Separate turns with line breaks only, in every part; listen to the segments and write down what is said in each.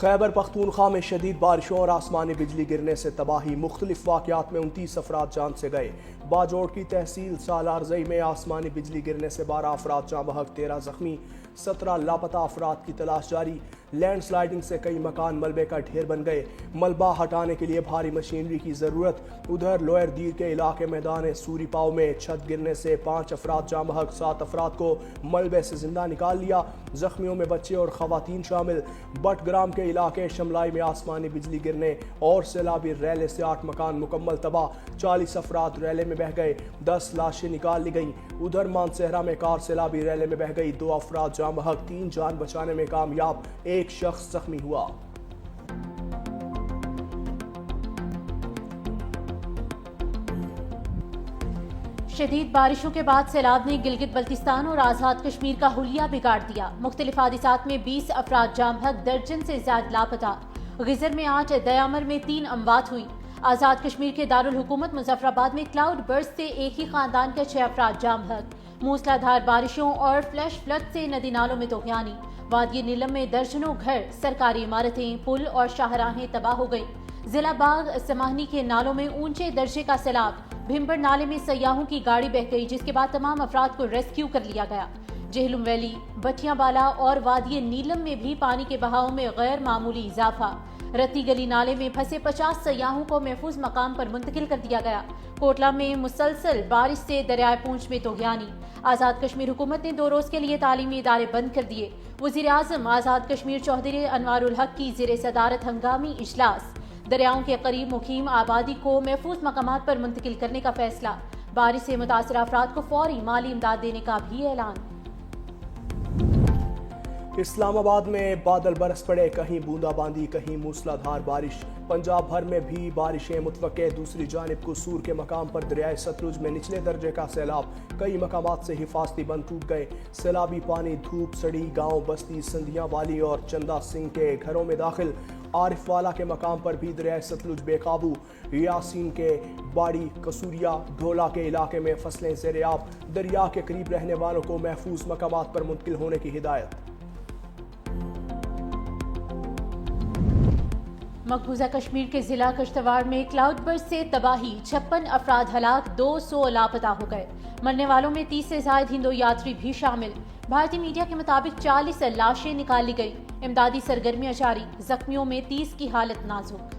خیبر پختونخوا میں شدید بارشوں اور آسمانی بجلی گرنے سے تباہی، مختلف واقعات میں 29 افراد جان سے گئے۔ باجوڑ کی تحصیل سالارزئی میں آسمانی بجلی گرنے سے 12 افراد جاں بحق، 13 زخمی، 17 لاپتہ افراد کی تلاش جاری۔ لینڈ سلائیڈنگ سے کئی مکان ملبے کا ڈھیر بن گئے، ملبہ ہٹانے کے لیے بھاری مشینری کی ضرورت۔ ادھر لوئر دیر کے علاقے میدان سوری پاؤ میں چھت گرنے سے 5 افراد جاں بحق، 7 افراد کو ملبے سے زندہ نکال لیا۔ زخمیوں میں بچے اور خواتین شامل۔ بٹ گرام کے علاقے شملائی میں آسمانی بجلی گرنے اور سیلابی ریلے سے 8 مکان مکمل تباہ، 40 افراد ریلے میں بہہ گئے، 10 لاشیں نکال لی گئیں۔ ادھر مانسہرہ میں کار سیلابی ریلے میں بہہ گئی، 2 افراد جاں بحق، 3 جان بچانے میں کامیاب، 1 شخص زخمی ہوا۔
شدید بارشوں کے بعد سیلاب نے گلگت بلتستان اور آزاد کشمیر کا حلیہ بگاڑ دیا۔ مختلف حادثات میں 20 افراد جاں بحق، درجن سے زیادہ لاپتہ۔ غزر میں 8، دیامر میں 3 اموات ہوئی۔ آزاد کشمیر کے دارالحکومت مظفر آباد میں کلاؤڈ برسٹ سے ایک ہی خاندان کے 6 افراد جاں بحق۔ موسلا دھار بارشوں اور فلیش فلڈ سے ندی نالوں میں طغیانی۔ وادی نیلم میں درجنوں گھر، سرکاری عمارتیں، پل اور شاہراہیں تباہ ہو گئی۔ ضلع باغ سماہنی کے نالوں میں اونچے درجے کا سیلاب۔ بھمبر نالے میں سیاحوں کی گاڑی بہہ گئی، جس کے بعد تمام افراد کو ریسکیو کر لیا گیا۔ جہلم ویلی، بٹیاں بالا اور وادی نیلم میں بھی پانی کے بہاؤ میں غیر معمولی اضافہ۔ رتی گلی نالے میں پھنسے 50 سیاحوں کو محفوظ مقام پر منتقل کر دیا گیا۔ کوٹلہ میں مسلسل بارش سے دریائے پونچھ میں طغیانی۔ آزاد کشمیر حکومت نے 2 روز کے لیے تعلیمی ادارے بند کر دیے۔ وزیر اعظم آزاد کشمیر چودھری انوار الحق کی زیر صدارت ہنگامی اجلاس۔ دریاؤں کے قریب مقیم آبادی کو محفوظ مقامات پر منتقل کرنے کا فیصلہ۔ بارش سے متاثرہ افراد کو فوری مالی امداد دینے کا بھی اعلان۔
اسلام آباد میں بادل برس پڑے، کہیں بوندا باندی، کہیں موسلا دھار بارش۔ پنجاب بھر میں بھی بارشیں متوقع۔ دوسری جانب قصور کے مقام پر دریائے ستلج میں نچلے درجے کا سیلاب، کئی مقامات سے حفاظتی بند ٹوٹ گئے۔ سیلابی پانی دھوپ سڑی گاؤں بستی سندھیاں والی اور چندہ سنگھ کے گھروں میں داخل۔ عارف والا کے مقام پر بھی دریائے ستلج بے قابو۔ یاسین کے باڑی، قصوریا، ڈھولا کے علاقے میں فصلیں زیر آب۔ دریا کے قریب رہنے والوں کو محفوظ مقامات پر منتقل ہونے کی ہدایت۔
مقبوضہ کشمیر کے ضلع کشتواڑ میں کلاؤڈ برسٹ سے تباہی، 56 افراد ہلاک، 200 لاپتہ ہو گئے۔ مرنے والوں میں 30 سے زائد ہندو یاتری بھی شامل۔ بھارتی میڈیا کے مطابق 40 لاشیں نکال لی گئی۔ امدادی سرگرمیاں جاری، زخمیوں میں 30 کی حالت نازک۔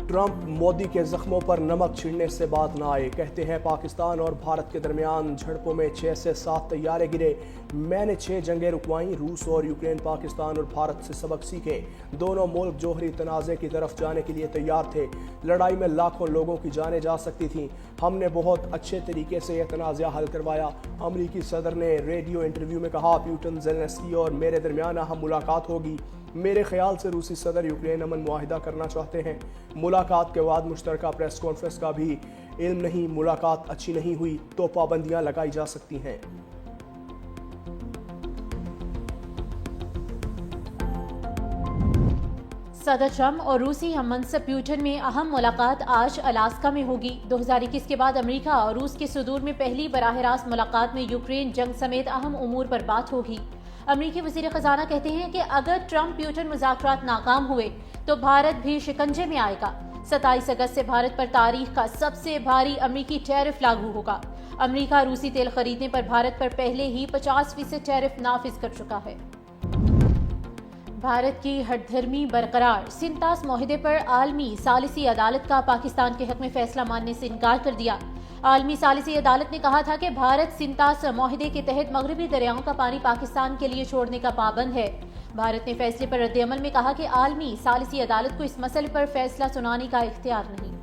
ٹرمپ مودی کے زخموں پر نمک چھڑنے سے بات نہ آئے، کہتے ہیں پاکستان اور بھارت کے درمیان جھڑپوں میں 6 سے 7 طیارے گرے۔ میں نے 6 جنگیں رکوائیں، روس اور یوکرین پاکستان اور بھارت سے سبق سیکھے۔ دونوں ملک جوہری تنازع کی طرف جانے کے لیے تیار تھے۔ لڑائی میں لاکھوں لوگوں کی جانیں جا سکتی تھیں۔ ہم نے بہت اچھے طریقے سے یہ تنازع حل کروایا، امریکی صدر نے ریڈیو انٹرویو میں کہا۔ پیوٹن، زیلنسکی اور میرے درمیان اہم ملاقات ہوگی۔ میرے خیال سے روسی صدر یوکرین امن معاہدہ کرنا چاہتے ہیں۔ ملاقات کے بعد مشترکہ پریس کانفرنس کا بھی علم نہیں، ملاقات اچھی نہیں ہوئی تو پابندیاں لگائی جا سکتی ہیں۔
صدر ٹرمپ اور روسی ہم منصب پیوٹن میں اہم ملاقات آج الاسکا میں ہوگی۔ 2021 کے بعد امریکہ اور روس کے صدور میں پہلی براہ راست ملاقات میں یوکرین جنگ سمیت اہم امور پر بات ہوگی۔ امریکی وزیر خزانہ کہتے ہیں کہ اگر ٹرمپ پیوٹن مذاکرات ناکام ہوئے تو بھارت بھی شکنجے میں آئے گا۔ 27 اگست سے بھارت پر تاریخ کا سب سے بھاری امریکی ٹیرف لاگو ہوگا۔ امریکہ روسی تیل خریدنے پر بھارت پر پہلے ہی 50% ٹیرف نافذ کر چکا ہے۔ بھارت کی ہٹ دھرمی برقرار، سنتاس معاہدے پر عالمی ثالثی عدالت کا پاکستان کے حق میں فیصلہ ماننے سے انکار کر دیا۔ عالمی ثالثی عدالت نے کہا تھا کہ بھارت سنتاس معاہدے کے تحت مغربی دریاؤں کا پانی پاکستان کے لیے چھوڑنے کا پابند ہے۔ بھارت نے فیصلے پر رد عمل میں کہا کہ عالمی ثالثی عدالت کو اس مسئلے پر فیصلہ سنانے کا اختیار نہیں۔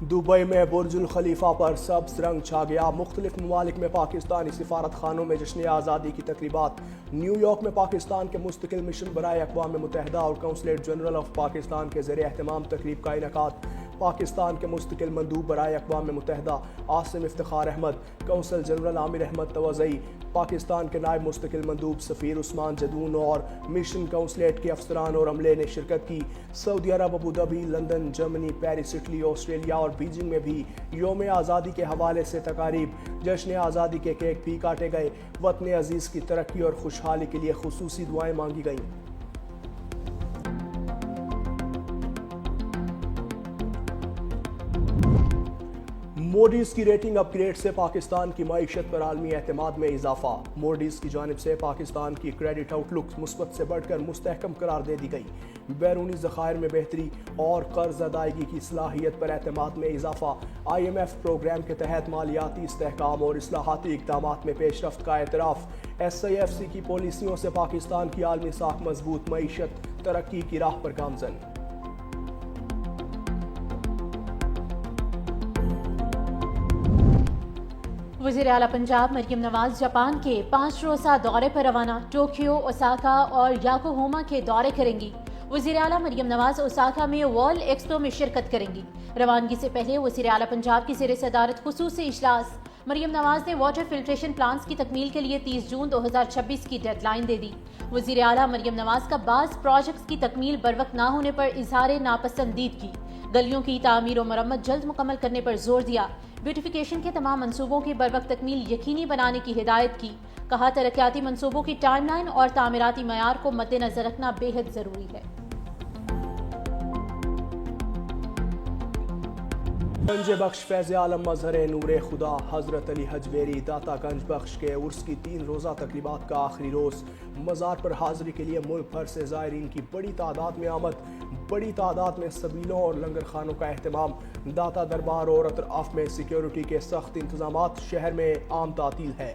دبئی میں برج الخلیفہ پر سبز رنگ چھا گیا۔ مختلف ممالک میں پاکستانی سفارت خانوں میں جشن آزادی کی تقریبات۔ نیو یارک میں پاکستان کے مستقل مشن برائے اقوام متحدہ اور کونسلیٹ جنرل آف پاکستان کے زیر اہتمام تقریب کا انعقاد۔ پاکستان کے مستقل مندوب برائے اقوام متحدہ عاصم افتخار احمد، قونصل جنرل عامر احمد توزئی، پاکستان کے نائب مستقل مندوب سفیر عثمان جدون اور مشن کونسلیٹ کے افسران اور عملے نے شرکت کی۔ Saudi Arab, Abu Dhabi, London, Germany, Paris, Italy, Australia اور بیجنگ میں بھی یوم آزادی کے حوالے سے تقاریب، جشن آزادی کے کیک بھی کاٹے گئے۔ وطن عزیز کی ترقی اور خوشحالی کے لیے خصوصی دعائیں مانگی گئیں۔ موڈیز کی ریٹنگ اپ گریڈ سے پاکستان کی معیشت پر عالمی اعتماد میں اضافہ۔ موڈیز کی جانب سے پاکستان کی کریڈٹ آؤٹ لک مثبت سے بڑھ کر مستحکم قرار دے دی گئی۔ بیرونی ذخائر میں بہتری اور قرض ادائیگی کی صلاحیت پر اعتماد میں اضافہ، IMF پروگرام کے تحت مالیاتی استحکام اور اصلاحاتی اقدامات میں پیش رفت کا اعتراف، SIFC کی پالیسیوں سے پاکستان کی عالمی ساکھ مضبوط، معیشت ترقی کی راہ پر گامزن۔
وزیر اعلیٰ پنجاب مریم نواز جاپان کے 5 روزہ دورے پر روانہ، ٹوکیو، اوساکا اور یاکوہاما کے دورے کریں گی۔ وزیر اعلیٰ مریم نواز اوساکا میں ورلڈ ایکسپو میں شرکت کریں گی۔ روانگی سے پہلے وزیر اعلیٰ پنجاب کی زیر صدارت خصوصی اجلاس۔ مریم نواز نے واٹر فلٹریشن پلانٹس کی تکمیل کے لیے 30 جون 2026 کی ڈیڈ لائن دے دی۔ وزیر اعلیٰ مریم نواز کا بعض پروجیکٹس کی تکمیل بروقت نہ ہونے پر اظہار ناپسندیدگی، گلیوں کی تعمیر و مرمت جلد مکمل کرنے پر زور دیا، بیوٹیفیکیشن کے تمام منصوبوں کی بروقت تکمیل یقینی بنانے کی ہدایت کی۔ کہا ترقیاتی منصوبوں کی ٹائم لائن اور تعمیراتی معیار کو مد نظر رکھنا بے حد ضروری ہے۔
گنج بخش فیض عالم مظہر نور خدا حضرت علی حجویری داتا گنج بخش کے عرس کی 3 روزہ تقریبات کا آخری روز۔ مزار پر حاضری کے لیے ملک بھر سے زائرین کی بڑی تعداد میں آمد، بڑی تعداد میں سبیلوں اور لنگر خانوں کا اہتمام۔ داتا دربار اور اطراف میں سیکیورٹی کے سخت انتظامات، شہر میں عام تعطیل ہے۔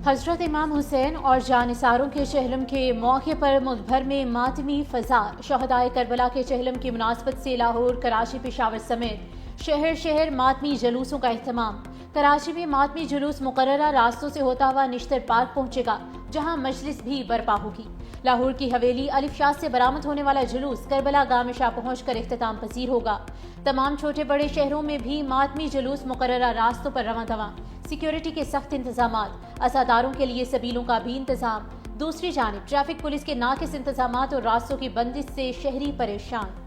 حضرت امام حسین اور جانثاروں کے چہلم کے موقع پر ملک بھر میں ماتمی فضا۔ شہدائے کربلا کے چہلم کی مناسبت سے لاہور، کراچی، پشاور سمیت شہر شہر ماتمی جلوسوں کا اہتمام۔ کراچی میں ماتمی جلوس مقررہ راستوں سے ہوتا ہوا نشتر پارک پہنچے گا، جہاں مجلس بھی برپا ہوگی۔ لاہور کی حویلی الف شاہ سے برآمد ہونے والا جلوس کربلا گاہ میں شاہ پہنچ کر اختتام پذیر ہوگا۔ تمام چھوٹے بڑے شہروں میں بھی ماتمی جلوس مقررہ راستوں پر رواں دواں، سیکیورٹی کے سخت انتظامات، عزاداروں کے لیے سبیلوں کا بھی انتظام۔ دوسری جانب ٹریفک پولیس کے ناقص انتظامات اور راستوں کی بندش سے شہری پریشان۔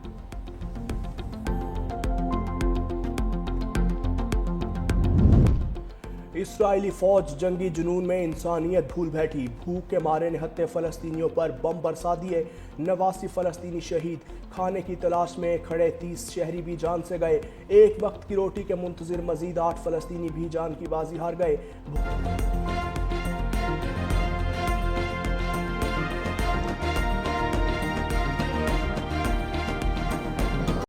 اسرائیلی فوج جنگی جنون میں انسانیت بھول بیٹھی، بھوک کے مارے نہتے فلسطینیوں پر بم برسا دیے، 89 فلسطینی شہید، کھانے کی تلاش میں کھڑے 30 شہری بھی جان سے گئے، ایک وقت کی روٹی کے منتظر مزید 8 فلسطینی بھی جان کی بازی ہار گئے۔